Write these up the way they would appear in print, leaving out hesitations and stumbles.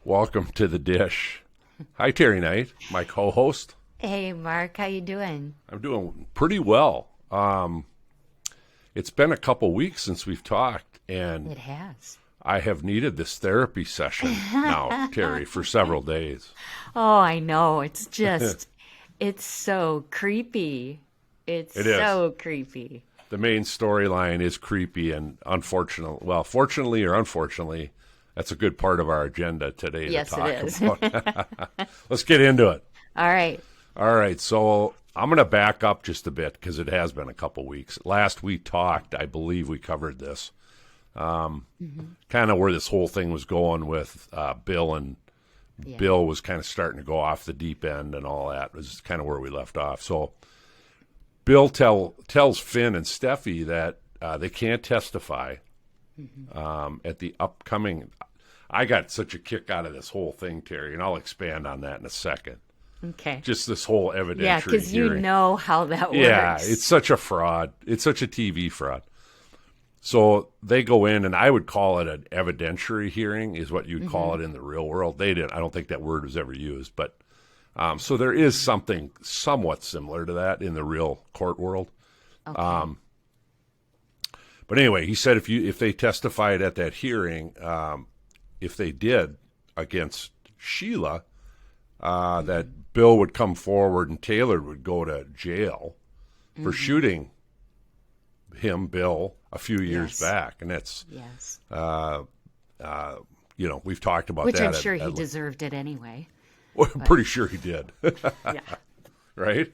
Welcome to the dish. Hi, Teri Knight, my co-host. Hey, Mark, how you doing? I'm doing pretty well. It's been a couple weeks since we've talked, and It has. I have needed this therapy session now, Teri, for several days. Oh, I know. It's just, it's so creepy. It's It is. so creepy. The main storyline is creepy and fortunately or unfortunately, that's a good part of our agenda today Yes, to talk it is. about. Let's get into it. All right. All right, so I'm going to back up just a bit because it has been a couple weeks. Last we talked, I believe we covered this, kind of where this whole thing was going with Bill, and Yeah. Bill was kind of starting to go off the deep end and all that. It was kind of where we left off. So Bill tells Finn and Steffy that they can't testify at the upcoming. I got such a kick out of this whole thing, Teri, and I'll expand on that in a second. Okay. Just this whole evidentiary Yeah, because you hearing. know how that works. Yeah, it's such a fraud. It's such a TV fraud. So they go in, and I would call it an evidentiary hearing, is what you'd call it in the real world. They didn't. I don't think that word was ever used, but so there is something somewhat similar to that in the real court world. Okay. But anyway, he said if they testified at that hearing, if they did against Sheila, that Bill would come forward and Taylor would go to jail for shooting him, Bill, a few years Yes. back, and that's Yes. we've talked about Which that. I'm sure he deserved it anyway. I'm pretty sure he did, Yeah. right?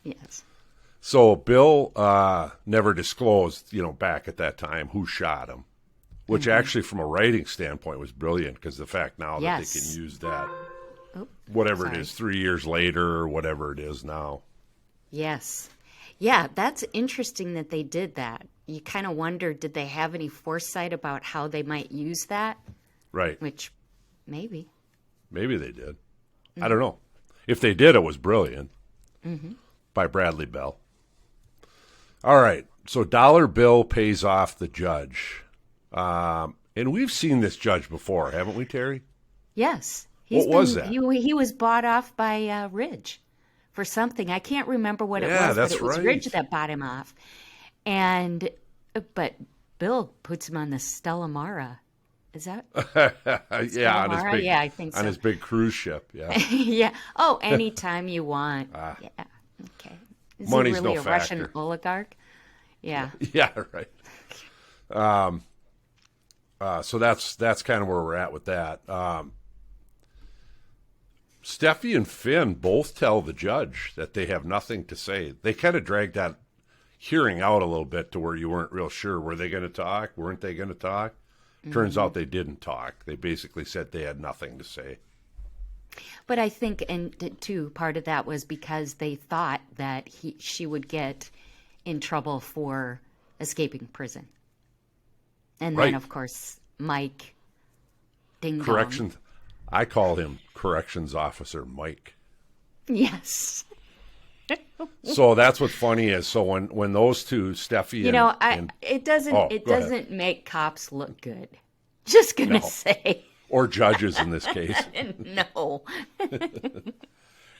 Yes. So Bill never disclosed, back at that time who shot him, which actually, from a writing standpoint, was brilliant because the fact now that they Yes. can use that, Oh, whatever it sorry. is, 3 years later or whatever it is now. Yes. Yeah, that's interesting that they did that. You kind of wonder, did they have any foresight about how they might use that? Right. Which, maybe. Maybe they did. I don't know. If they did, it was brilliant. By Bradley Bell. All right. So Dollar Bill pays off the judge. And we've seen this judge before, haven't we, Teri? Yes. What was that? He was bought off by Ridge for something. I can't remember what it Yeah, was, that's but it was right. Ridge that bought him off. But Bill puts him on the Stella Mara. Is that? Yeah, Mara? Yeah, I think on so. his big cruise ship. Yeah. Yeah. Oh, anytime you want. Yeah. Okay. Is Money's he really no a Russian factor. oligarch? Yeah. Yeah, right. So that's kind of where we're at with that. Steffy and Finn both tell the judge that they have nothing to say. They kind of dragged that hearing out a little bit to where you weren't real sure. Were they going to talk? Weren't they going to talk? Turns out they didn't talk. They basically said they had nothing to say. But I think, and too, part of that was because they thought that she would get in trouble for escaping prison. And Right. then, of course, Mike Ding Dong. Corrections. I call him Corrections Officer Mike. Yes. So that's what's funny is so when those two, Steffi and it doesn't Oh, it go ahead. doesn't make cops look good. Just gonna No. say or judges in this case. no.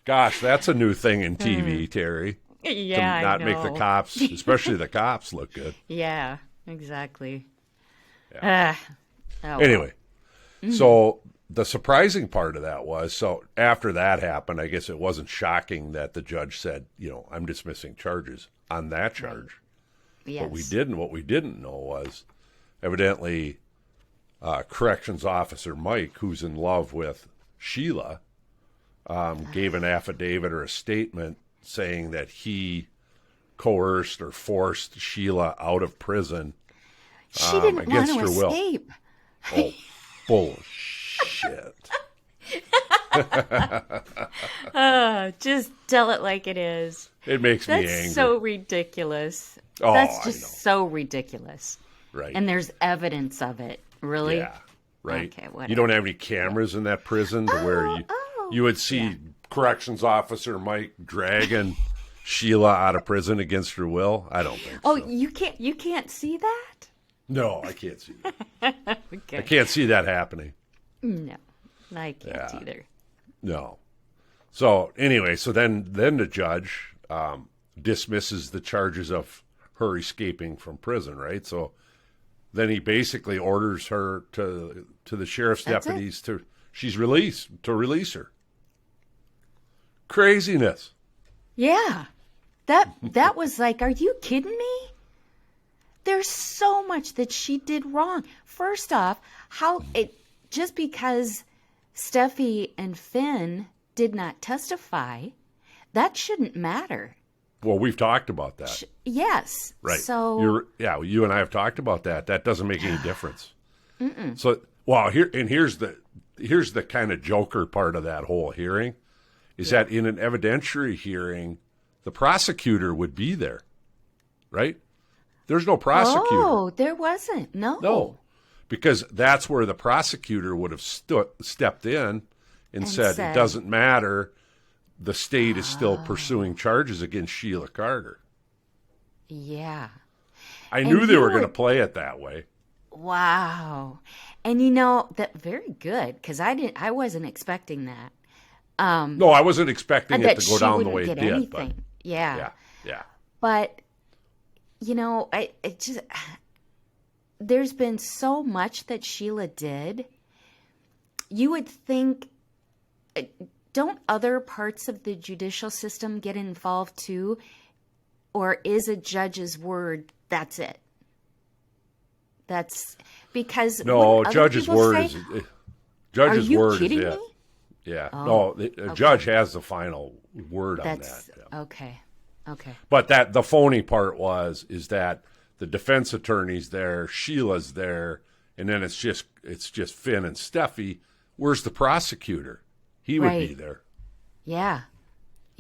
Gosh, that's a new thing in TV, Teri. Yeah, To not I make know. the cops, especially the cops, look good. Yeah, exactly. Yeah. Oh, Anyway, so the surprising part of that was, so after that happened, I guess it wasn't shocking that the judge said, I'm dismissing charges on that charge. yes. What we didn't know was evidently Corrections Officer Mike, who's in love with Sheila, gave an affidavit or a statement saying that he coerced or forced Sheila out of prison She didn't want against to her will. escape. Oh, bullshit. Just tell it like it is. It makes me That's angry. so ridiculous. Oh, That's I just know. so ridiculous. Right. And there's evidence of it. Really? Yeah. Right. Okay, You whatever. don't have any cameras in that prison to where you would see Corrections Officer Mike dragging Sheila out of prison against her will. I don't think Oh, so. you can't see that? No, I can't see that. Okay. I can't see that happening. No. I can't either. No. So anyway, then the judge dismisses the charges of her escaping from prison, right? So then he basically orders her to the sheriff's deputies to release her. Craziness. Yeah. That was like, are you kidding me? There's so much that she did wrong. First off, just because Steffy and Finn did not testify, that shouldn't matter. Well, we've talked about that. Yes. Right. So you and I have talked about that. That doesn't make any difference. So, well, here's the kind of joker part of that whole hearing is that in an evidentiary hearing, the prosecutor would be there, right? There's no prosecutor. Oh, there wasn't. No. Because that's where the prosecutor would have stepped in and said, it doesn't matter. The state is still pursuing charges against Sheila Carter. Yeah. I knew they were going to play it that way. Wow. And that very good, because I wasn't expecting that. No, I wasn't expecting it to go down the way it did. Anything. But yeah. But there's been so much that Sheila did. You would think, don't other parts of the judicial system get involved too? Or is a judge's word, that's it? That's because judge's word is judge's word kidding is it. Me? Yeah. Oh, a judge has the final word on that. Yeah. Okay. But the phony part is that the defense attorney's there, Sheila's there, and then it's just Finn and Steffy. Where's the prosecutor? He would be there. Yeah,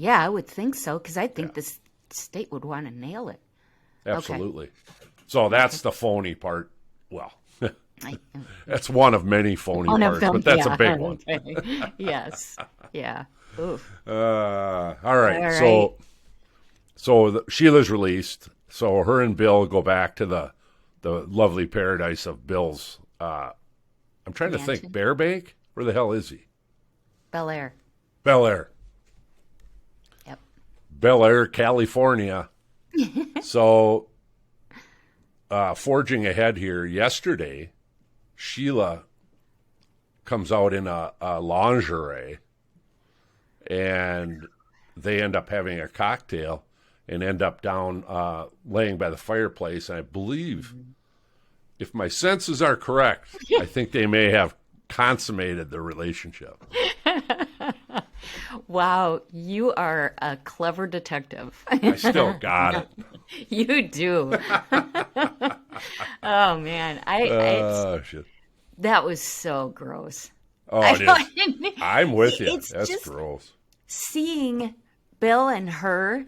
I would think so, because I think the state would want to nail it. Absolutely. Okay. So that's the phony part. Well, that's one of many phony parts, but that's a big one. Yes. Yeah. Oof. All right. So Sheila's released. So her and Bill go back to the lovely paradise of Bill's. I'm trying to think. Bearbank? Where the hell is he? Bel Air. Yep. Bel Air, California. So, forging ahead here, yesterday, Sheila comes out in a lingerie, and they end up having a cocktail and end up down laying by the fireplace. And I believe, if my senses are correct, I think they may have consummated the relationship. Wow, you are a clever detective. I still got it. You do. Oh man, shit. That was so gross. Oh, it is. I'm with you. That's gross. Seeing Bill and her,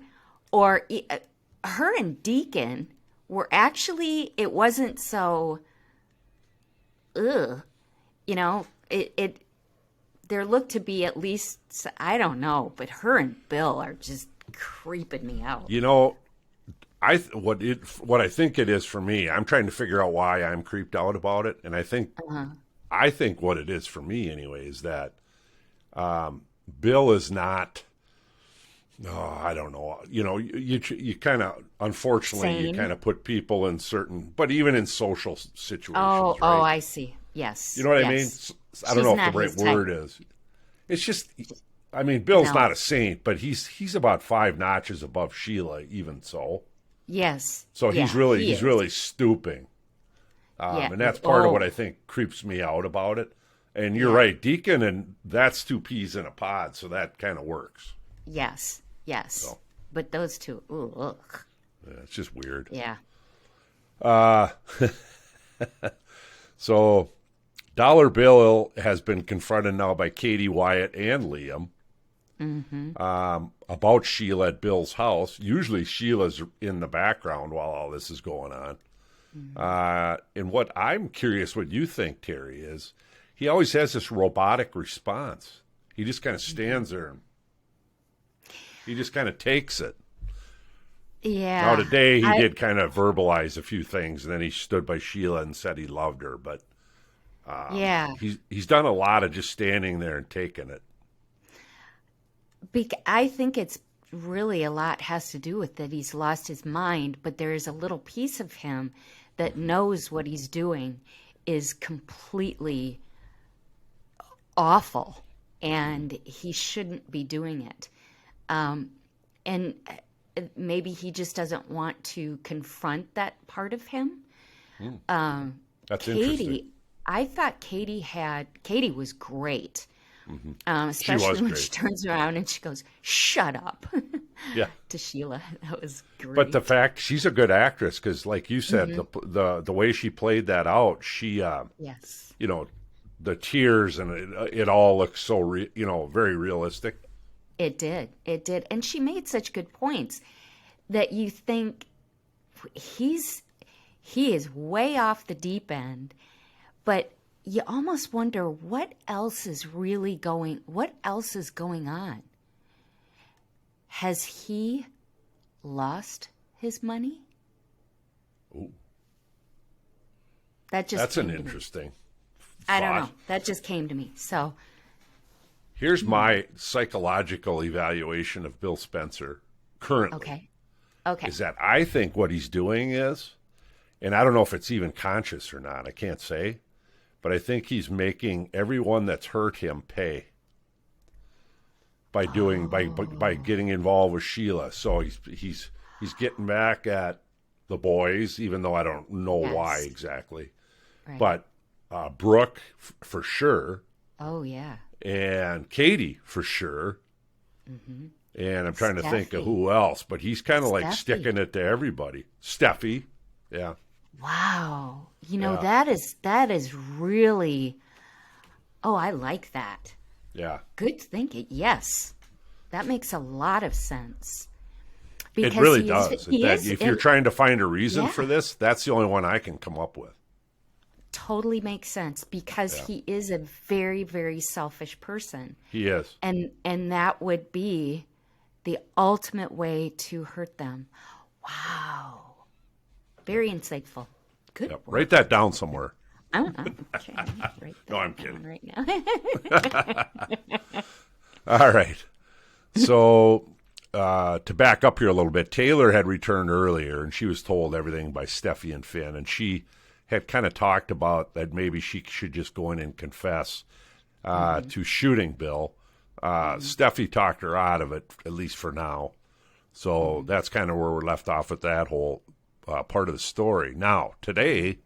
or her and Deacon, were actually, it wasn't so. Ugh. There looked to be at least, I don't know, but her and Bill are just creeping me out. What I think it is for me, I'm trying to figure out why I'm creeped out about it, and I think what it is for me anyway is that Bill is not. Oh, I don't know. You kind of, unfortunately, you kind of put people in certain, but even in social situations. Oh, right? I see. Yes. You know what I mean? I don't know if the right word is. It's just, Bill's not a saint, but he's about 5 notches above Sheila, even so. Yes. So he's really stooping. And that's part of what I think creeps me out about it. And you're right, Deacon, and that's 2 peas in a pod, so that kind of works. Yes. So. But those two, ugh. Yeah, it's just weird. Yeah. So Dollar Bill has been confronted now by Katie, Wyatt, and Liam about Sheila at Bill's house. Usually Sheila's in the background while all this is going on. And what I'm curious what you think, Teri, is he always has this robotic response. He just kind of stands there and he just kind of takes it. Yeah. Now today he did kind of verbalize a few things, and then he stood by Sheila and said he loved her. But Yeah. He's done a lot of just standing there and taking it. I think it's really a lot has to do with that he's lost his mind, but there is a little piece of him that knows what he's doing is completely awful and he shouldn't be doing it. And maybe he just doesn't want to confront that part of him. That's Katie, interesting. I thought Katie was great. She Especially was when great. she turns around and she goes, "Shut up," Yeah. to Sheila. That was great. But the fact she's a good actress because, like you said, the way she played that out, she Yes. you know, the tears and it all looks so very realistic. It did. It did. And she made such good points that you think he is way off the deep end, but you almost wonder what else is going on? Has he lost his money? Ooh. That's an me. interesting I don't know. thought. That just came to me. So, Here's my psychological evaluation of Bill Spencer currently. okay. Okay. Is that I think what he's doing is, and I don't know if it's even conscious or not, I can't say, but I think he's making everyone that's hurt him pay by getting involved with Sheila. So he's getting back at the boys, even though I don't know why Yes. exactly. Right. But Brooke for sure, Oh, yeah. and Katie for sure. And I'm trying to think of Steffy. who else, but he's kind of like Steffy. sticking it to everybody. Steffy, yeah. Wow. Yeah. That is really, oh, I like that. Yeah. Good thinking. Yes. That makes a lot of sense. It really he does. He is, If you're trying to find a reason Yeah. for this, that's the only one I can come up with. totally makes sense because Yeah. he is a very, very selfish person. He is. And that would be the ultimate way to hurt them. Wow. Very insightful. Good Yep. work. Write that down somewhere. Okay. Write No, that I'm down kidding. right now. All right. So to back up here a little bit, Taylor had returned earlier, and she was told everything by Steffy and Finn, and she had kind of talked about that maybe she should just go in and confess to shooting Bill. Steffy talked her out of it, at least for now. So that's kind of where we're left off with that whole part of the story. Now, today,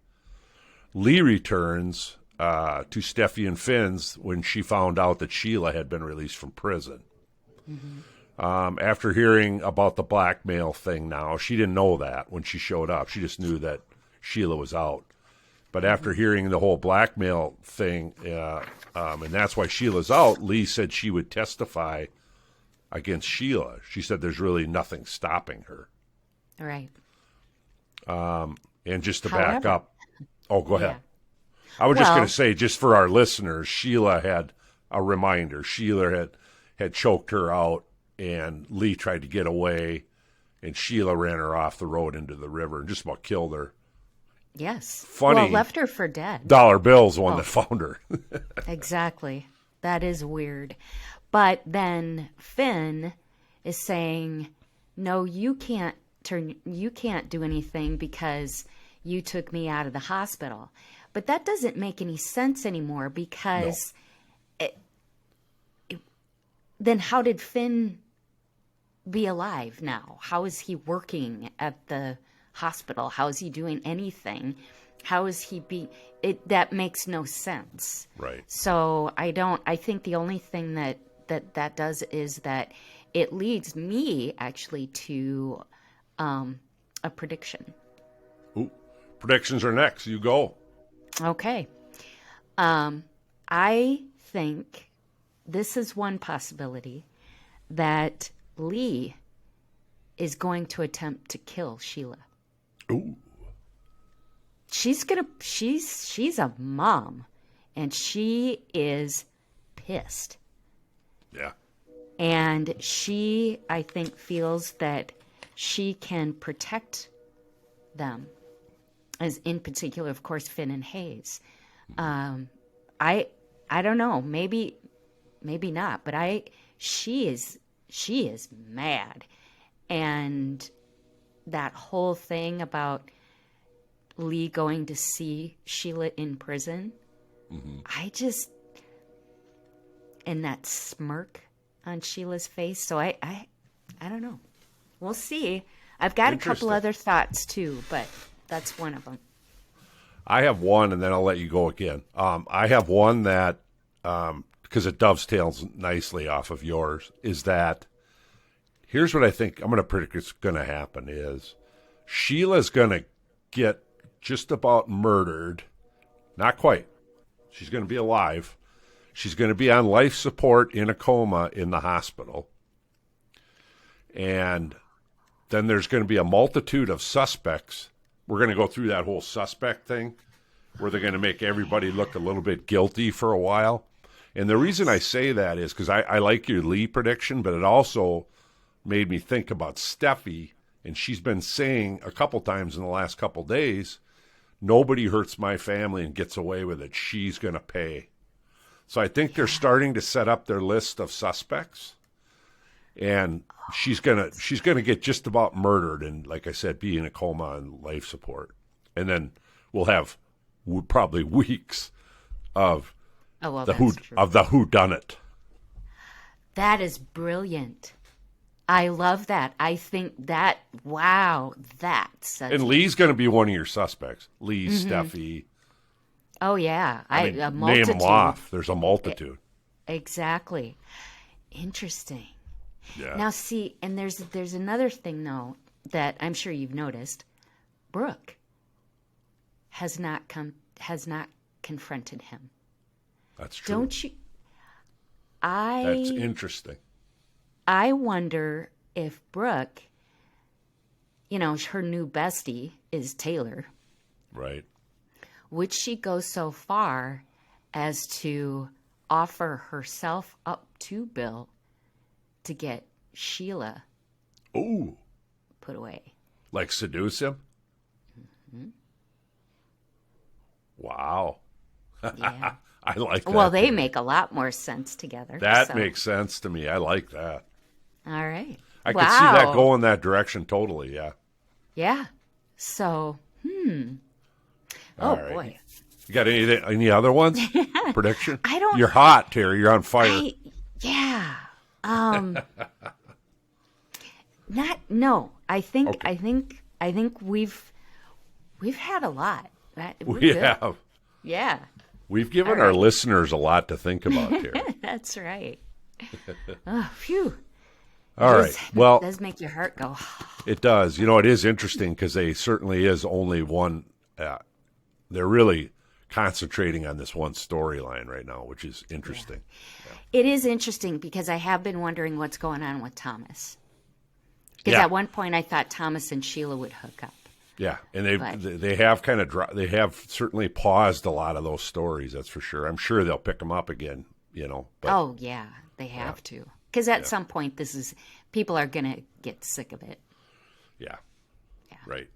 Lee returns to Steffy and Finn's when she found out that Sheila had been released from prison. After hearing about the blackmail thing now, she didn't know that when she showed up. She just knew that Sheila was out. But after hearing the whole blackmail thing, and that's why Sheila's out, Lee said she would testify against Sheila. She said there's really nothing stopping her. Right. And just to back However- up, oh, go ahead. Yeah. I was just Well- going to say, just for our listeners, Sheila had a reminder. Sheila had choked her out, and Lee tried to get away, and Sheila ran her off the road into the river and just about killed her. Yes. Funny. Well, left her for dead. Dollar Bill's the one that found her. Exactly. That is weird. But then Finn is saying, "No, you can't do anything because you took me out of the hospital." But that doesn't make any sense anymore because then how did Finn be alive now? How is he working at the hospital? How is he doing anything? How is he that makes no sense. Right. So I think the only thing that does is that it leads me actually to a prediction. Ooh, predictions are next. You go. Okay. I think this is one possibility that Lee is going to attempt to kill Sheila. Ooh. She's a mom and she is pissed. Yeah. And she, I think, feels that she can protect them, as in particular, of course, Finn and Hayes. I don't know. Maybe not. But she is mad, and that whole thing about Lee going to see Sheila in prison. And that smirk on Sheila's face. So I don't know. We'll see. I've got a couple other thoughts too, but that's one of them. I have one, and then I'll let you go again. I have one that, because it dovetails nicely off of yours, is that here's what I think I'm going to predict is going to happen is Sheila's going to get just about murdered. Not quite. She's going to be alive. She's going to be on life support in a coma in the hospital. And then there's going to be a multitude of suspects. We're going to go through that whole suspect thing where they're going to make everybody look a little bit guilty for a while. And the reason I say that is because I like your Lee prediction, but it also made me think about Steffy. And she's been saying a couple times in the last couple days, nobody hurts my family and gets away with it. She's going to pay. So I think they're starting to set up their list of suspects, and she's gonna get just about murdered, and like I said, be in a coma and life support, and then we'll have probably weeks of the whodunit. That is brilliant. I love that. I think that that's and Lee's going to be one of your suspects. Lee, Steffy. Oh, yeah. I mean, a multitude. name them off. There's a multitude. Exactly. Interesting. Yeah. Now, see, and there's another thing, though, that I'm sure you've noticed. Brooke has not confronted him. That's true. Don't you? That's interesting. I wonder if Brooke, her new bestie is Taylor. Right. Would she go so far as to offer herself up to Bill to get Sheila put away? Like seduce him? Wow. Yeah. I like that. Well, they make a lot more sense together. That makes sense to me. I like that. All right. I could see that going that direction totally, yeah. Yeah. So, All Oh, right. boy. You got any other ones? Prediction? I don't. You're hot, Teri. You're on fire. Yeah. No. I think. Okay. I think we've had a lot. We're We good. have. Yeah. We've given All our right. listeners a lot to think about, Teri. That's right. Oh, phew. All right. Well, It does make your heart go. it does. It is interesting because they certainly is only one. They're really concentrating on this one storyline right now, which is interesting. It is interesting because I have been wondering what's going on with Thomas. Because Yeah. at one point I thought Thomas and Sheila would hook up. Yeah, and But- they have kind of they have certainly paused a lot of those stories. That's for sure. I'm sure they'll pick them up again. But Oh, yeah. They have to. Because at some point people are going to get sick of it. yeah, Yeah. right.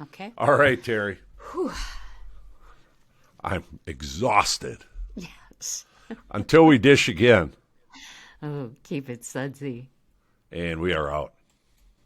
Okay. All right, Teri. I'm exhausted. Yes. Until we dish again, Oh, keep it sudsy. and we are out.